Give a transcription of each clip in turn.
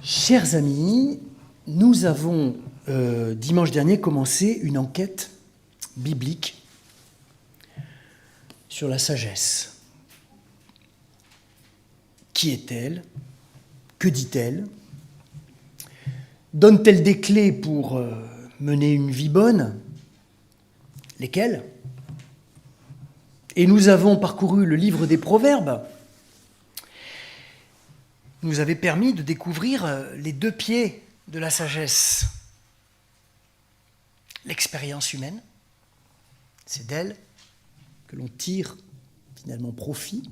Chers amis, nous avons dimanche dernier commencé une enquête biblique sur la sagesse. Qui est-elle? Que dit-elle? Donne-t-elle des clés pour mener une vie bonne? Lesquelles? Et nous avons parcouru le livre des Proverbes. Nous avait permis de découvrir les deux pieds de la sagesse. L'expérience humaine, c'est d'elle que l'on tire finalement profit.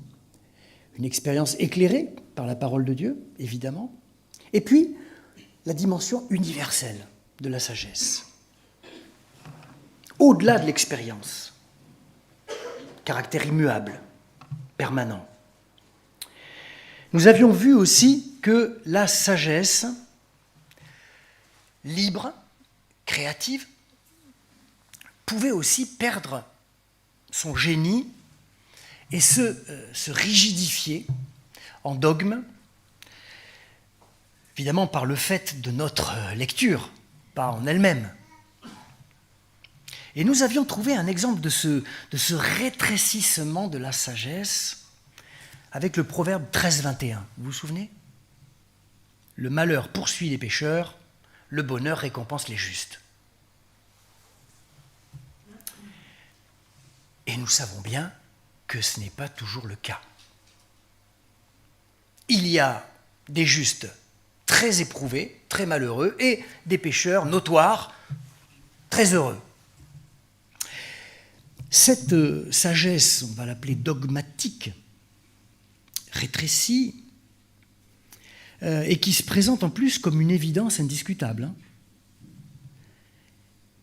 Une expérience éclairée par la parole de Dieu, évidemment. Et puis, la dimension universelle de la sagesse. Au-delà de l'expérience, caractère immuable, permanent. Nous avions vu aussi que la sagesse, libre, créative, pouvait aussi perdre son génie et se rigidifier en dogme, évidemment par le fait de notre lecture, pas en elle-même. Et nous avions trouvé un exemple de ce rétrécissement de la sagesse avec le proverbe 13-21. Vous vous souvenez? Le malheur poursuit les pécheurs, le bonheur récompense les justes. Et nous savons bien que ce n'est pas toujours le cas. Il y a des justes très éprouvés, très malheureux, et des pécheurs notoires, très heureux. Cette sagesse, on va l'appeler dogmatique, rétrécie, et qui se présente en plus comme une évidence indiscutable.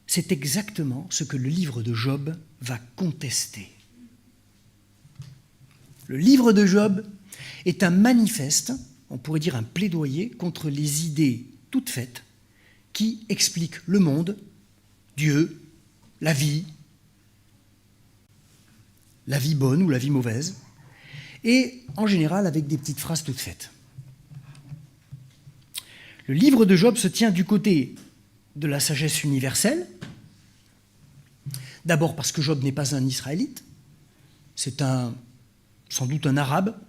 C'est exactement ce que le livre de Job va contester. Le livre de Job est un manifeste, on pourrait dire un plaidoyer, contre les idées toutes faites qui expliquent le monde, Dieu, la vie bonne ou la vie mauvaise, et en général avec des petites phrases toutes faites. Le livre de Job se tient du côté de la sagesse universelle, d'abord parce que Job n'est pas un Israélite, c'est sans doute un Arabe,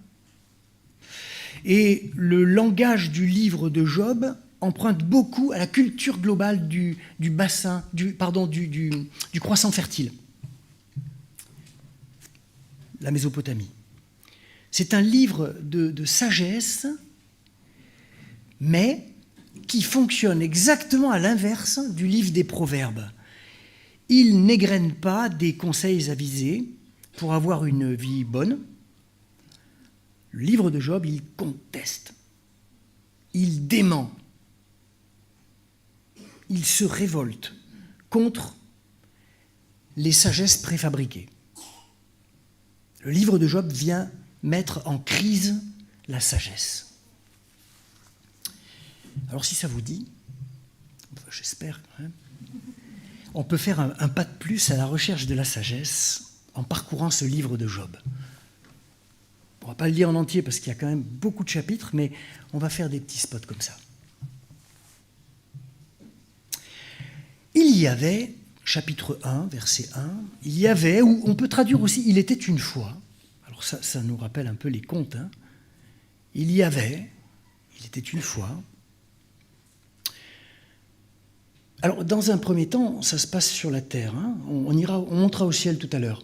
et le langage du livre de Job emprunte beaucoup à la culture globale du croissant fertile, la Mésopotamie. C'est un livre de sagesse, mais qui fonctionne exactement à l'inverse du livre des Proverbes. Il n'égrène pas des conseils avisés pour avoir une vie bonne. Le livre de Job, il conteste, il dément, il se révolte contre les sagesses préfabriquées. Le livre de Job vient mettre en crise la sagesse. Alors si ça vous dit, j'espère quand même, on peut faire un pas de plus à la recherche de la sagesse en parcourant ce livre de Job. On ne va pas le lire en entier parce qu'il y a quand même beaucoup de chapitres, mais on va faire des petits spots comme ça. Il y avait, chapitre 1, verset 1, il y avait, ou on peut traduire aussi, il était une fois. Alors ça nous rappelle un peu les contes. Hein. Il était une fois. Alors, dans un premier temps, ça se passe sur la terre. Hein. On montera au ciel tout à l'heure.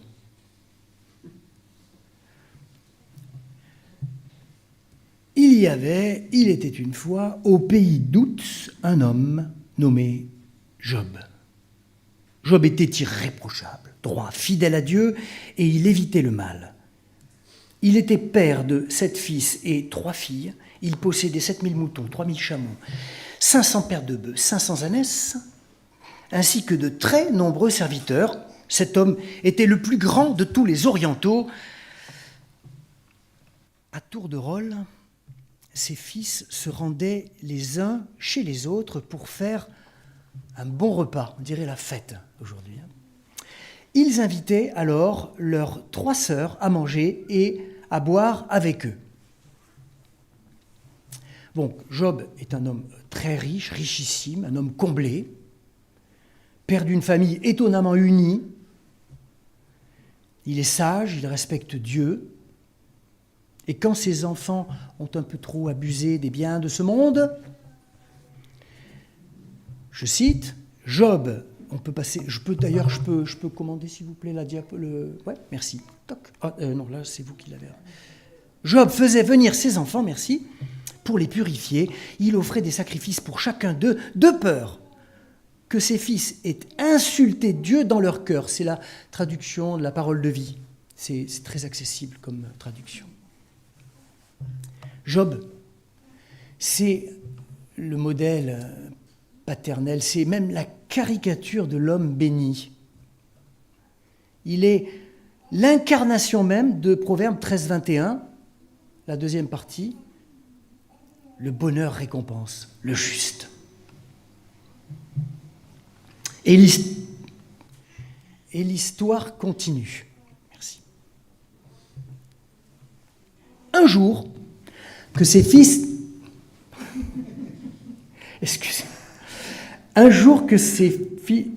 Il était une fois, au pays d'Ouz, un homme nommé Job. Job était irréprochable, droit, fidèle à Dieu, et il évitait le mal. Il était père de 7 fils et 3 filles. Il possédait 7000 moutons, 3000 chameaux, 500 paires de bœufs, 500 ânesses, ainsi que de très nombreux serviteurs. Cet homme était le plus grand de tous les orientaux. À tour de rôle, ses fils se rendaient les uns chez les autres pour faire un bon repas, on dirait la fête aujourd'hui. Ils invitaient alors leurs 3 sœurs à manger et à boire avec eux. Donc, Job est un homme très riche, richissime, un homme comblé, père d'une famille étonnamment unie. Il est sage, il respecte Dieu. Et quand ses enfants ont un peu trop abusé des biens de ce monde, je cite, Job, on peut passer, je peux commander s'il vous plaît la diapo, ouais, merci. Toc. Ah, non, là c'est vous qui l'avez. Job faisait venir ses enfants, merci, pour les purifier. Il offrait des sacrifices pour chacun d'eux, de peur que ses fils aient insulté Dieu dans leur cœur. C'est la traduction de la parole de vie. C'est très accessible comme traduction. Job, c'est le modèle paternel, c'est même la caricature de l'homme béni. Il est l'incarnation même de Proverbe 13, 21, la deuxième partie, le bonheur récompense le juste. Et l'histoire continue. Merci. Un jour, que ses fils... Excusez. Un jour que ses fils...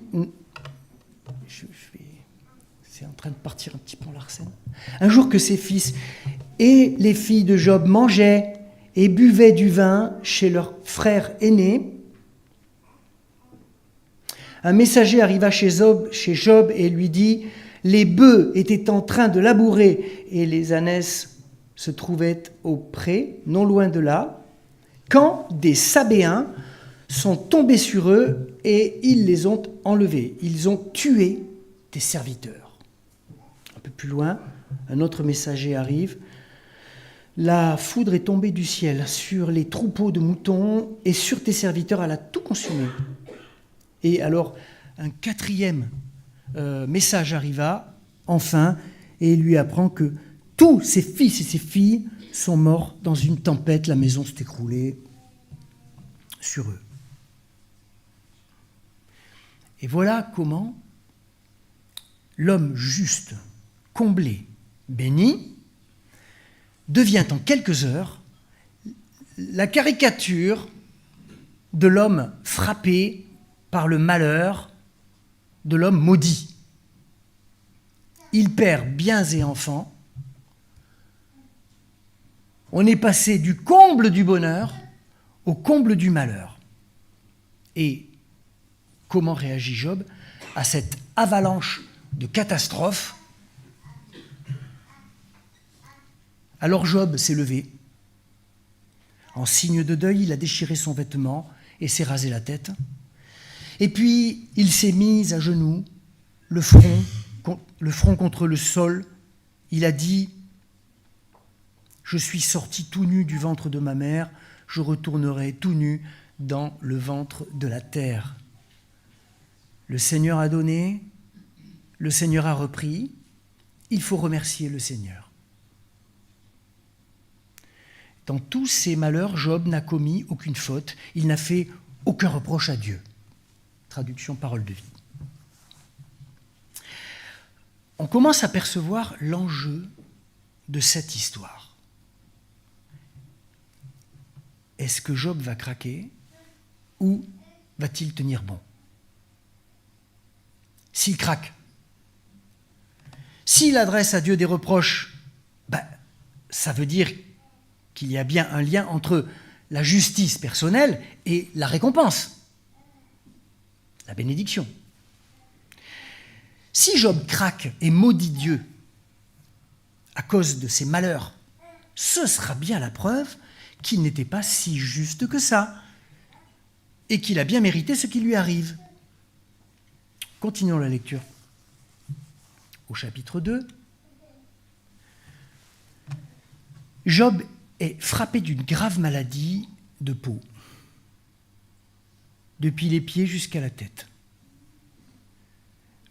C'est en train de partir un petit peu en Larsen. Un jour que ses fils et les filles de Job mangeaient et buvaient du vin chez leur frère aîné, un messager arriva chez Job et lui dit « Les bœufs étaient en train de labourer et les ânesses se trouvaient au pré, non loin de là, quand des Sabéens sont tombés sur eux et ils les ont enlevés. Ils ont tué tes serviteurs. » Un peu plus loin, un autre messager arrive. « La foudre est tombée du ciel sur les troupeaux de moutons et sur tes serviteurs, elle a tout consumé. » Et alors, un quatrième message arriva, enfin, et il lui apprend que tous ses fils et ses filles sont morts dans une tempête, la maison s'est écroulée sur eux. Et voilà comment l'homme juste, comblé, béni, devient en quelques heures la caricature de l'homme frappé par le malheur, de l'homme maudit. Il perd biens et enfants. On est passé du comble du bonheur au comble du malheur. Et comment réagit Job à cette avalanche de catastrophes? Alors Job s'est levé. En signe de deuil, il a déchiré son vêtement et s'est rasé la tête. Et puis, il s'est mis à genoux, le front contre le sol. Il a dit « Je suis sorti tout nu du ventre de ma mère, je retournerai tout nu dans le ventre de la terre. Le Seigneur a donné, le Seigneur a repris, il faut remercier le Seigneur. » Dans tous ses malheurs, Job n'a commis aucune faute, il n'a fait aucun reproche à Dieu. Traduction parole de vie. On commence à percevoir l'enjeu de cette histoire. Est-ce que Job va craquer ou va-t-il tenir bon? S'il craque, s'il adresse à Dieu des reproches, ça veut dire qu'il y a bien un lien entre la justice personnelle et la récompense, la bénédiction. Si Job craque et maudit Dieu à cause de ses malheurs, ce sera bien la preuve qu'il n'était pas si juste que ça et qu'il a bien mérité ce qui lui arrive. Continuons la lecture. Au chapitre 2, Job est frappé d'une grave maladie de peau, depuis les pieds jusqu'à la tête.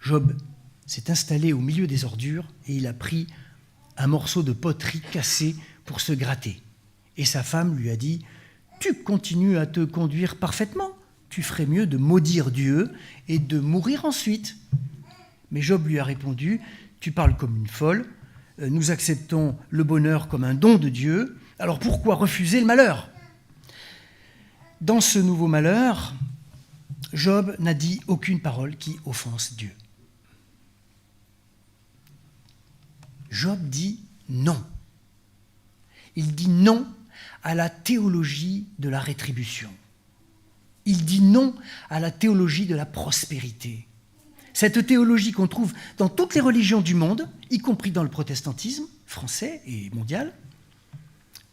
Job s'est installé au milieu des ordures et il a pris un morceau de poterie cassé pour se gratter. Et sa femme lui a dit « Tu continues à te conduire parfaitement, tu ferais mieux de maudire Dieu et de mourir ensuite. » Mais Job lui a répondu « Tu parles comme une folle, nous acceptons le bonheur comme un don de Dieu, alors pourquoi refuser le malheur ? Dans ce nouveau malheur, Job n'a dit aucune parole qui offense Dieu. Job dit non. Il dit non à la théologie de la rétribution. Il dit non à la théologie de la prospérité. Cette théologie qu'on trouve dans toutes les religions du monde, y compris dans le protestantisme français et mondial,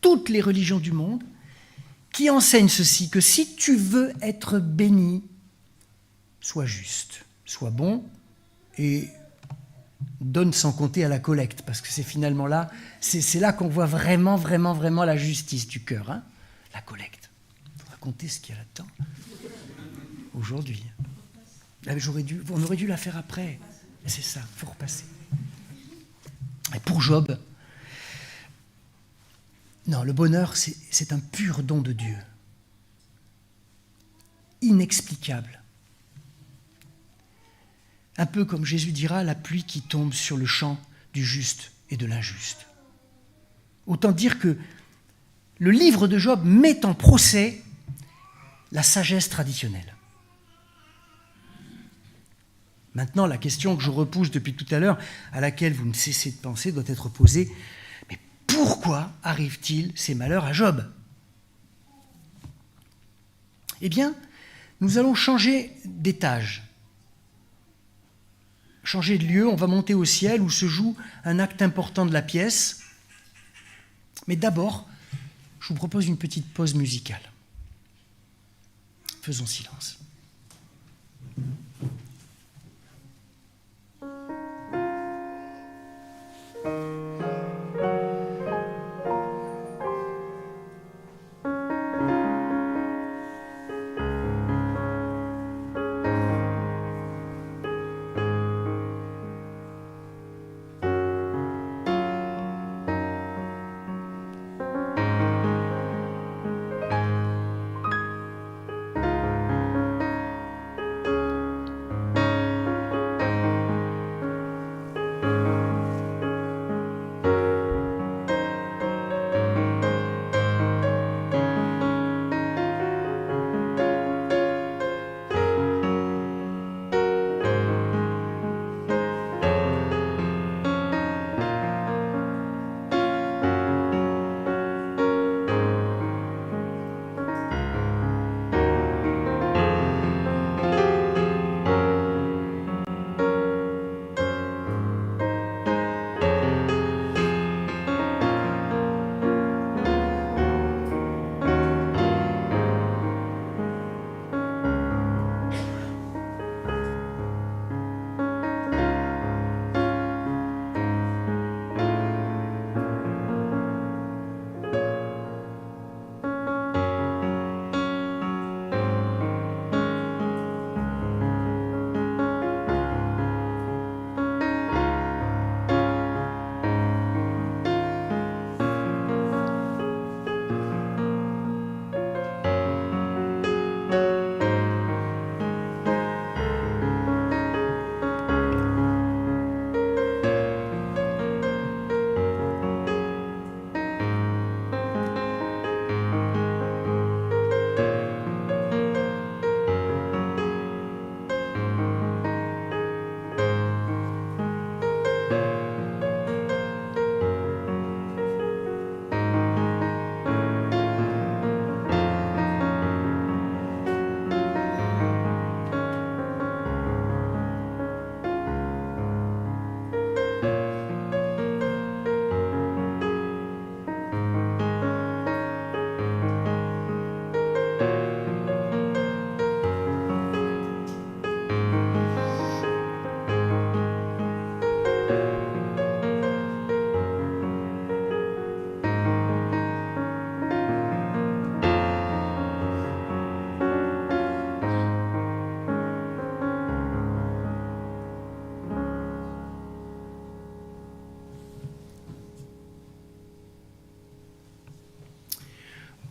toutes les religions du monde, qui enseignent ceci, que si tu veux être béni, sois juste, sois bon et donne sans compter à la collecte, parce que c'est finalement là, c'est là qu'on voit vraiment la justice du cœur, hein, la collecte. Il faudra compter ce qu'il y a là-dedans aujourd'hui. On aurait dû la faire après. C'est ça, il faut repasser. Et pour Job, non, le bonheur, c'est un pur don de Dieu, inexplicable. Un peu comme Jésus dira, la pluie qui tombe sur le champ du juste et de l'injuste. Autant dire que le livre de Job met en procès la sagesse traditionnelle. Maintenant, la question que je repousse depuis tout à l'heure, à laquelle vous ne cessez de penser, doit être posée, mais pourquoi arrivent-ils ces malheurs à Job ? Eh bien, nous allons changer d'étage. Changer de lieu, on va monter au ciel où se joue un acte important de la pièce. Mais d'abord, je vous propose une petite pause musicale. Faisons silence.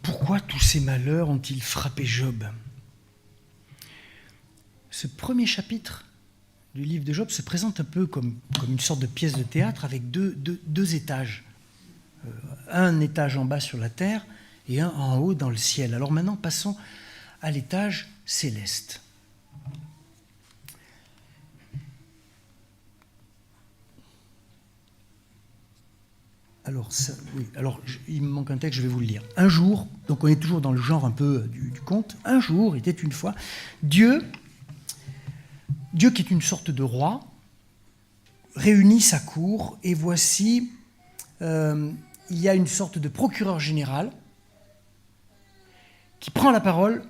Pourquoi tous ces malheurs ont-ils frappé Job ? Ce premier chapitre du livre de Job se présente un peu comme une sorte de pièce de théâtre avec deux étages. Un étage en bas sur la terre et un en haut dans le ciel. Alors maintenant, passons à l'étage céleste. Alors, il me manque un texte, je vais vous le lire. Un jour, donc on est toujours dans le genre un peu du conte, un jour, était une fois, Dieu qui est une sorte de roi, réunit sa cour, et voici, il y a une sorte de procureur général qui prend la parole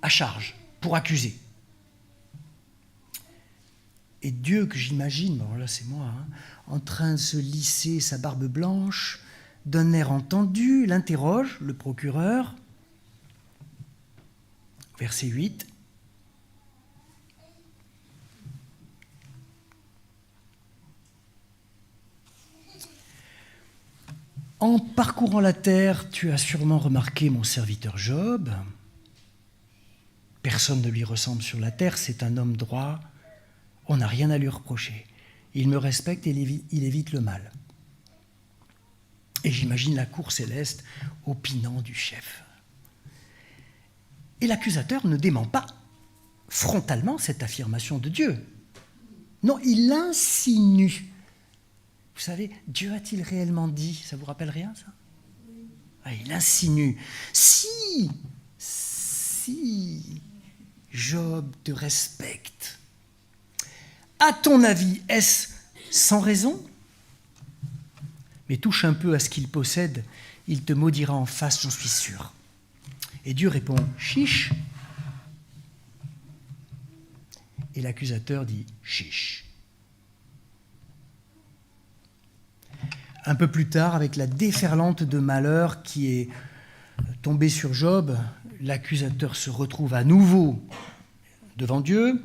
à charge pour accuser. Et Dieu, que j'imagine, bon là c'est moi, en train de se lisser sa barbe blanche, d'un air entendu, l'interroge, le procureur. Verset 8. En parcourant la terre, tu as sûrement remarqué mon serviteur Job. Personne ne lui ressemble sur la terre, c'est un homme droit. On n'a rien à lui reprocher. Il me respecte et il évite le mal. Et j'imagine la cour céleste opinant du chef. Et l'accusateur ne dément pas frontalement cette affirmation de Dieu. Non, il insinue. Vous savez, Dieu a-t-il réellement dit? Ça vous rappelle rien, ça? Ah, il insinue. Si Job te respecte, à ton avis, est-ce sans raison? Mais touche un peu à ce qu'il possède, il te maudira en face, j'en suis sûr. Et Dieu répond, chiche. Et l'accusateur dit, chiche. Un peu plus tard, avec la déferlante de malheur qui est tombée sur Job, l'accusateur se retrouve à nouveau devant Dieu,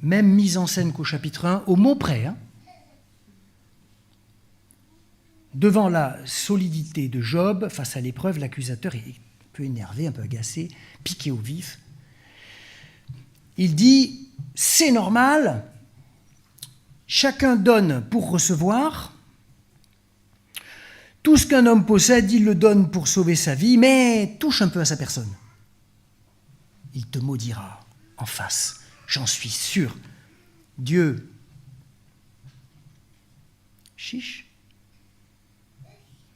même mise en scène qu'au chapitre 1, au mot près. Devant la solidité de Job, face à l'épreuve, l'accusateur est un peu énervé, un peu agacé, piqué au vif. Il dit, c'est normal, chacun donne pour recevoir. Tout ce qu'un homme possède, il le donne pour sauver sa vie, mais touche un peu à sa personne. Il te maudira en face, j'en suis sûr. Dieu, chiche.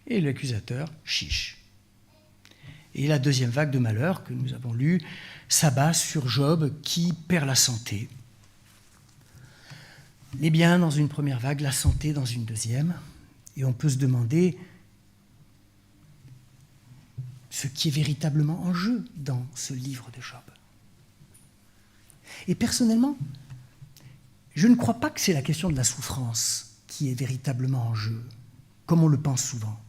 Et l'accusateur, chiche. Et la deuxième vague de malheur que nous avons lue s'abat sur Job qui perd la santé. Les biens dans une première vague, la santé dans une deuxième. Et on peut se demander ce qui est véritablement en jeu dans ce livre de Job. Et personnellement, je ne crois pas que c'est la question de la souffrance qui est véritablement en jeu, comme on le pense souvent.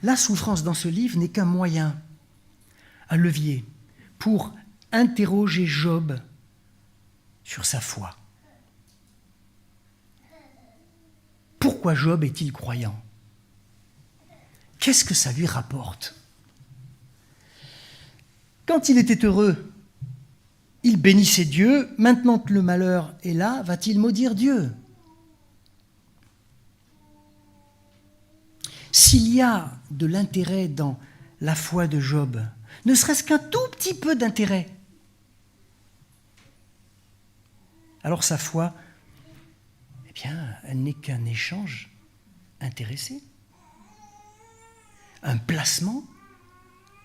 La souffrance dans ce livre n'est qu'un moyen, un levier, pour interroger Job sur sa foi. Pourquoi Job est-il croyant? Qu'est-ce que ça lui rapporte? Quand il était heureux, il bénissait Dieu. Maintenant que le malheur est là, va-t-il maudire Dieu? S'il y a de l'intérêt dans la foi de Job, ne serait-ce qu'un tout petit peu d'intérêt, alors sa foi, eh bien, elle n'est qu'un échange intéressé, un placement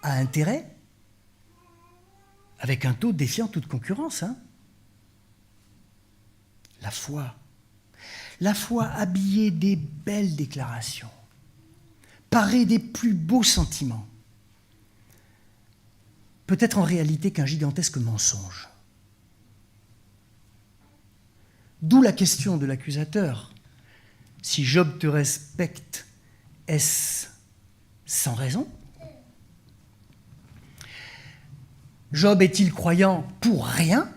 à intérêt, avec un taux défiant toute concurrence. La foi habillée des belles déclarations, parée des plus beaux sentiments, peut être en réalité qu'un gigantesque mensonge. D'où la question de l'accusateur. Si Job te respecte, est-ce sans raison? Job est-il croyant pour rien?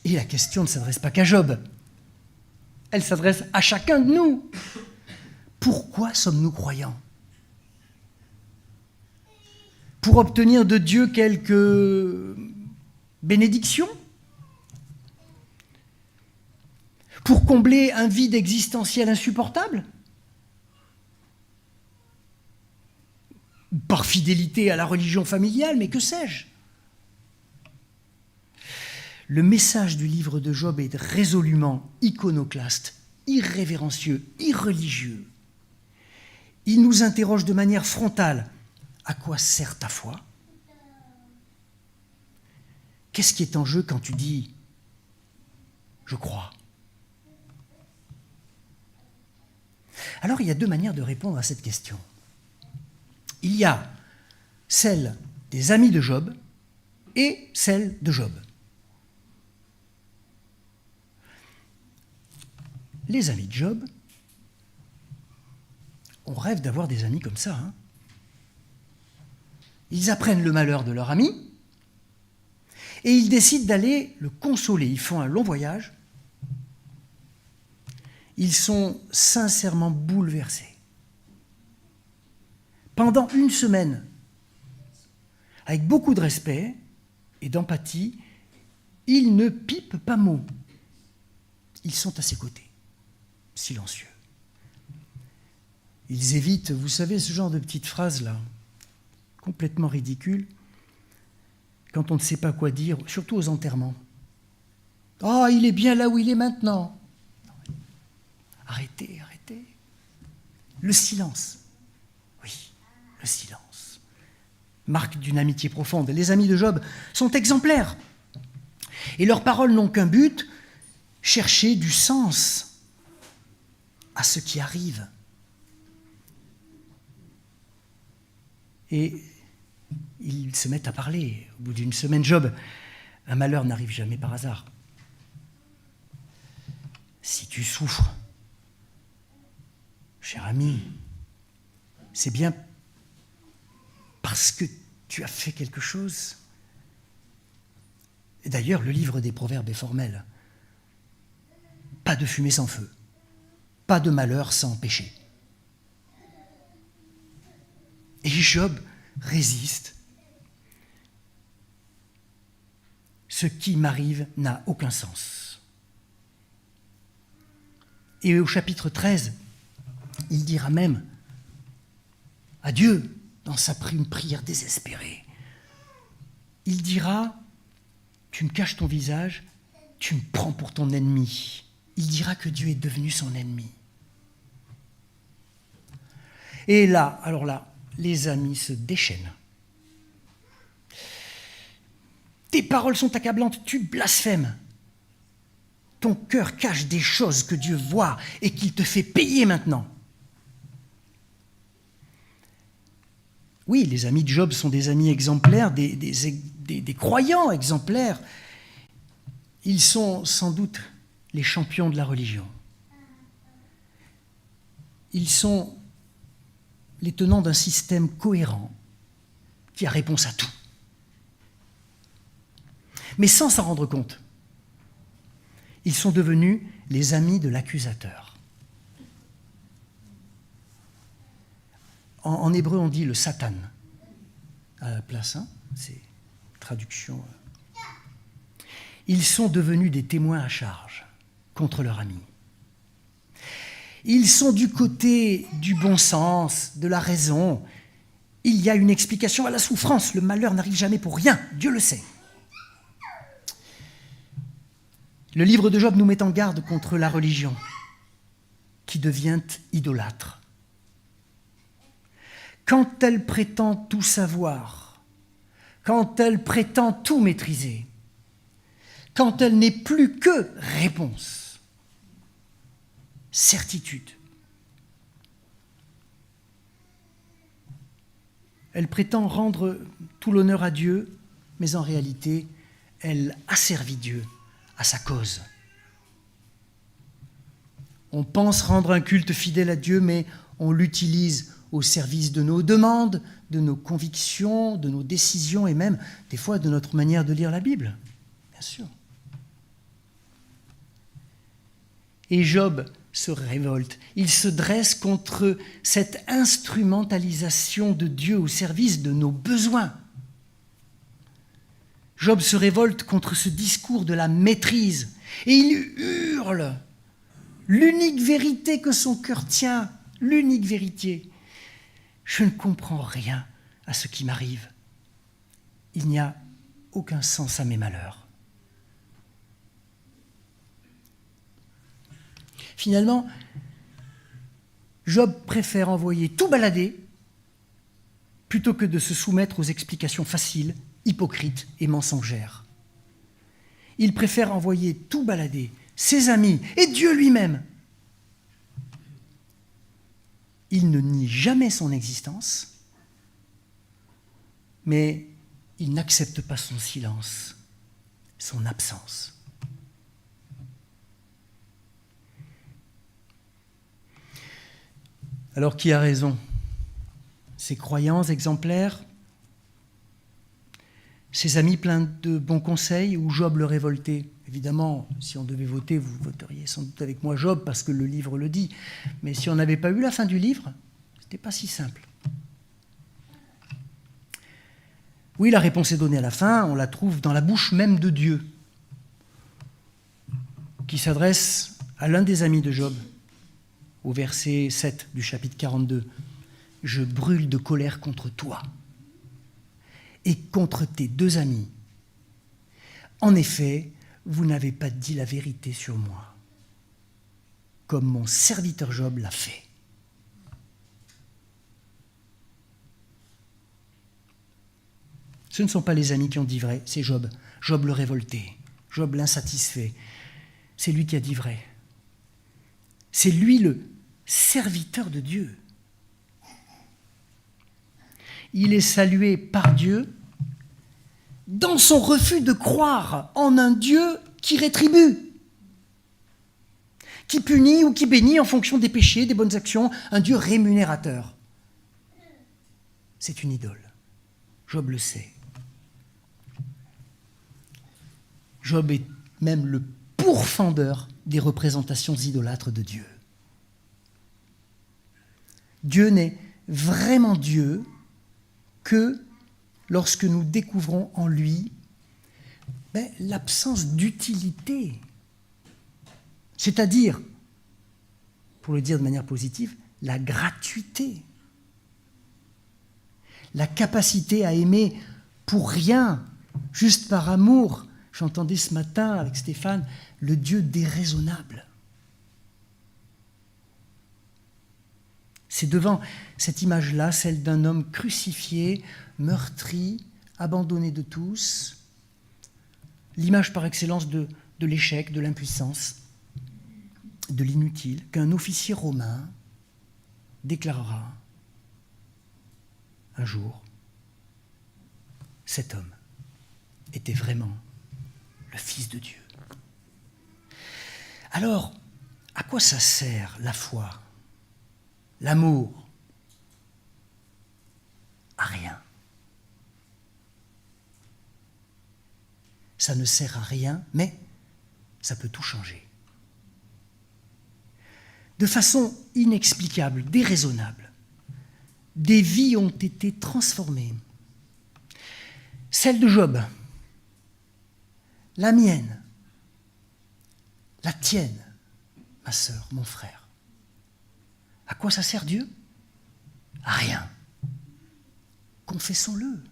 Et la question ne s'adresse pas qu'à Job. Elle s'adresse à chacun de nous. Pourquoi sommes-nous croyants? Pour obtenir de Dieu quelques bénédictions? Pour combler un vide existentiel insupportable? par fidélité à la religion familiale, mais que sais-je? Le message du livre de Job est résolument iconoclaste, irrévérencieux, irreligieux. Il nous interroge de manière frontale. À quoi sert ta foi? Qu'est-ce qui est en jeu quand tu dis « je crois » ? Alors, il y a deux manières de répondre à cette question. Il y a celle des amis de Job et celle de Job. Les amis de Job, on rêve d'avoir des amis comme ça. Ils apprennent le malheur de leur ami et ils décident d'aller le consoler. Ils font un long voyage. Ils sont sincèrement bouleversés. Pendant une semaine, avec beaucoup de respect et d'empathie, ils ne pipent pas mot. Ils sont à ses côtés, silencieux. Ils évitent, vous savez, ce genre de petites phrases-là, complètement ridicules, quand on ne sait pas quoi dire, surtout aux enterrements. « Ah, il est bien là où il est maintenant !» Arrêtez, arrêtez. Le silence. Oui, le silence. Marque d'une amitié profonde. Les amis de Job sont exemplaires. Et leurs paroles n'ont qu'un but, chercher du sens à ce qui arrive. Et ils se mettent à parler. Au bout d'une semaine, Job, un malheur n'arrive jamais par hasard. Si tu souffres, cher ami, c'est bien parce que tu as fait quelque chose. Et d'ailleurs, le livre des Proverbes est formel. Pas de fumée sans feu, pas de malheur sans péché. Et Job résiste. Ce qui m'arrive n'a aucun sens. Et au chapitre 13, il dira même à Dieu, dans une prière désespérée, il dira, tu me caches ton visage, tu me prends pour ton ennemi. Il dira que Dieu est devenu son ennemi. Et là, alors là, les amis se déchaînent. Tes paroles sont accablantes, tu blasphèmes. Ton cœur cache des choses que Dieu voit et qu'il te fait payer maintenant. Oui, les amis de Job sont des amis exemplaires, des croyants exemplaires. Ils sont sans doute les champions de la religion. Ils sont les tenants d'un système cohérent qui a réponse à tout. Mais sans s'en rendre compte, ils sont devenus les amis de l'accusateur. En hébreu, on dit le Satan à la place, c'est traduction. Ils sont devenus des témoins à charge contre leur ami. Ils sont du côté du bon sens, de la raison. Il y a une explication à la souffrance. Le malheur n'arrive jamais pour rien, Dieu le sait. Le livre de Job nous met en garde contre la religion qui devient idolâtre. Quand elle prétend tout savoir, quand elle prétend tout maîtriser, quand elle n'est plus que réponse, certitude. Elle prétend rendre tout l'honneur à Dieu, mais en réalité, elle asservit Dieu à sa cause. On pense rendre un culte fidèle à Dieu, mais on l'utilise au service de nos demandes, de nos convictions, de nos décisions et même, des fois, de notre manière de lire la Bible. Bien sûr. Et Job se révolte. Il se dresse contre cette instrumentalisation de Dieu au service de nos besoins. Job se révolte contre ce discours de la maîtrise et il hurle l'unique vérité que son cœur tient, l'unique vérité. Je ne comprends rien à ce qui m'arrive. Il n'y a aucun sens à mes malheurs. Finalement, Job préfère envoyer tout balader plutôt que de se soumettre aux explications faciles, hypocrites et mensongères. Il préfère envoyer tout balader, ses amis et Dieu lui-même. Il ne nie jamais son existence, mais il n'accepte pas son silence, son absence. Alors qui a raison? Ses croyants exemplaires, ses amis pleins de bons conseils ou Job le révolté? Évidemment, si on devait voter, vous voteriez sans doute avec moi Job parce que le livre le dit. Mais si on n'avait pas eu la fin du livre, ce n'était pas si simple. Oui, la réponse est donnée à la fin, on la trouve dans la bouche même de Dieu, qui s'adresse à l'un des amis de Job, au verset 7 du chapitre 42. « Je brûle de colère contre toi et contre tes deux amis. En effet, vous n'avez pas dit la vérité sur moi, comme mon serviteur Job l'a fait. » Ce ne sont pas les amis qui ont dit vrai, c'est Job. Job le révolté, Job l'insatisfait. C'est lui qui a dit vrai. C'est lui le serviteur de Dieu. Il est salué par Dieu dans son refus de croire en un Dieu qui rétribue, qui punit ou qui bénit en fonction des péchés, des bonnes actions, un Dieu rémunérateur. C'est une idole. Job le sait. Job est même le pourfendeur des représentations idolâtres de Dieu. Dieu n'est vraiment Dieu que lorsque nous découvrons en lui l'absence d'utilité. C'est-à-dire, pour le dire de manière positive, la gratuité. La capacité à aimer pour rien, juste par amour. J'entendais ce matin avec Stéphane le Dieu déraisonnable. C'est devant cette image-là, celle d'un homme crucifié, meurtri, abandonné de tous, l'image par excellence de l'échec, de l'impuissance, de l'inutile, qu'un officier romain déclarera un jour: cet homme était vraiment le Fils de Dieu. Alors, à quoi ça sert la foi, l'amour? À rien. Ça ne sert à rien, mais ça peut tout changer. De façon inexplicable, déraisonnable, des vies ont été transformées. Celle de Job, la mienne, la tienne, ma sœur, mon frère. À quoi ça sert Dieu? À rien. Confessons-le.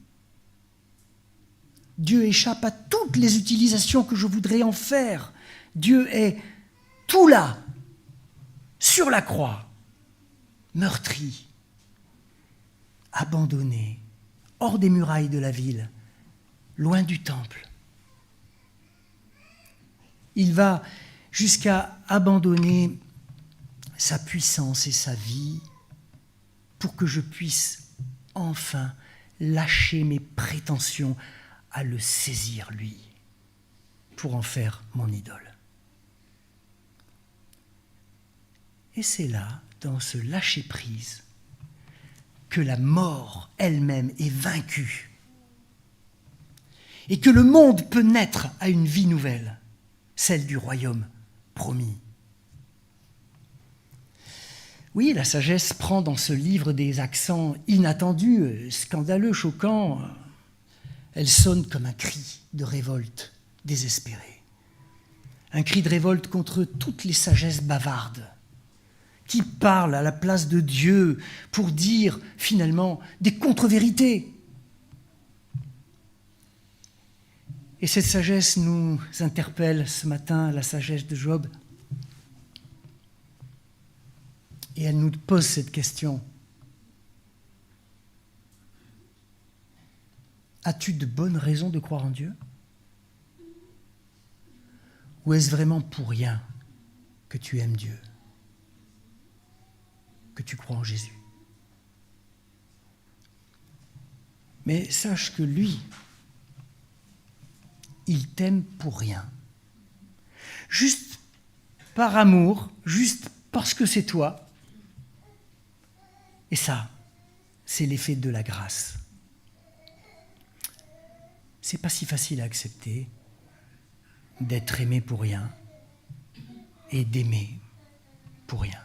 Dieu échappe à toutes les utilisations que je voudrais en faire. Dieu est tout là, sur la croix, meurtri, abandonné, hors des murailles de la ville, loin du temple. Il va jusqu'à abandonner sa puissance et sa vie pour que je puisse enfin lâcher mes prétentions à le saisir, lui, pour en faire mon idole. Et c'est là, dans ce lâcher-prise, que la mort elle-même est vaincue et que le monde peut naître à une vie nouvelle, celle du royaume promis. Oui, la sagesse prend dans ce livre des accents inattendus, scandaleux, choquants. Elle sonne comme un cri de révolte désespérée. Un cri de révolte contre toutes les sagesses bavardes qui parle à la place de Dieu pour dire finalement des contre-vérités. Et cette sagesse nous interpelle ce matin, la sagesse de Job. Et elle nous pose cette question. As-tu de bonnes raisons de croire en Dieu? Ou est-ce vraiment pour rien que tu aimes Dieu, que tu crois en Jésus? Mais sache que lui, il t'aime pour rien. Juste par amour, juste parce que c'est toi. Et ça, c'est l'effet de la grâce. C'est pas si facile à accepter d'être aimé pour rien et d'aimer pour rien.